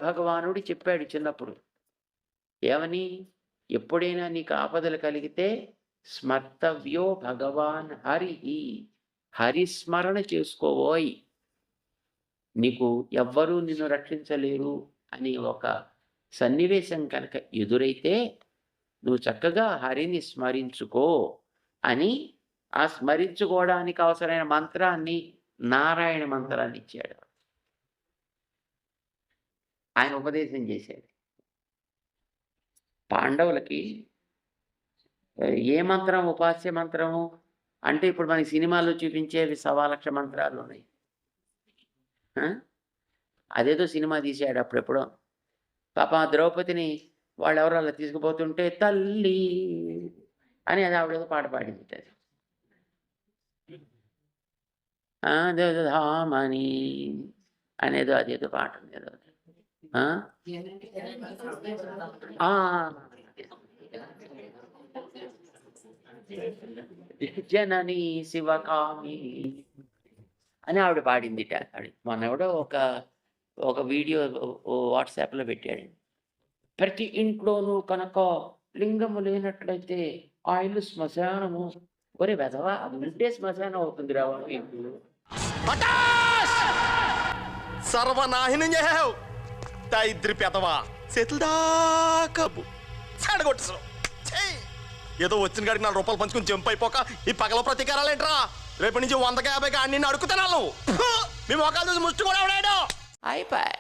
భగవానుడు చెప్పాడు చిన్నప్పుడు. ఏమని? ఎప్పుడైనా నీకు ఆపదలు కలిగితే స్మర్తవ్యో భగవాన్ హరిః. హరిస్మరణ చేసుకోవోయ్. నీకు ఎవ్వరూ నిన్ను రక్షించలేరు అని ఒక సన్నివేశం కనుక ఎదురైతే నువ్వు చక్కగా హరిని స్మరించుకో అని ఆ స్మరించుకోవడానికి అవసరమైన మంత్రాన్ని నారాయణ మంత్రాన్ని ఇచ్చాడు. ఆయన ఉపదేశం చేశాడు. పాండవులకి ఏ మంత్రం ఉపాస్య మంత్రము అంటే ఇప్పుడు మనకి సినిమాలో చూపించేవి 1,00,000 మంత్రాలు ఉన్నాయి. అదేదో సినిమా తీశాడు అప్పుడెప్పుడో. పాపం ఆ ద్రౌపదిని వాళ్ళెవరో అలా తీసుకుపోతుంటే తల్లి అని అది ఆవిడేదో పాట పాడింది. అది ధామని అనేదో అదేదో పాట ఉంది ఏదో. జనని శివకామి అని ఆవిడ పాడిందిట. మొన్న ఎవడో ఒక వీడియో వాట్సాప్లో పెట్టాడు. ప్రతి ఇంట్లోనూ కనుక లింగము లేనట్లయితే ఆ ఇల్లు శ్మశానము. ఒరే వెధవా, అది ఉంటే శ్మశానం అవుతుంది రావాలి ఇప్పుడు. సర్వనాశనం చేసావు ఇద్దరి పెదవా చేతులు దాకాబు చెడగొట్టేసావు. ఏదో వచ్చిన కాడికి 4 రూపాయలు పంచుకుని జంప్ అయిపోక ఈ పగల ప్రతీకారాలేంట్రా? రేపటి నుంచి 100కి 50కి అన్ని అడుగుతున్నాను. మీ మొక్కలు చూసి ముష్టి కూడా అయిపోయి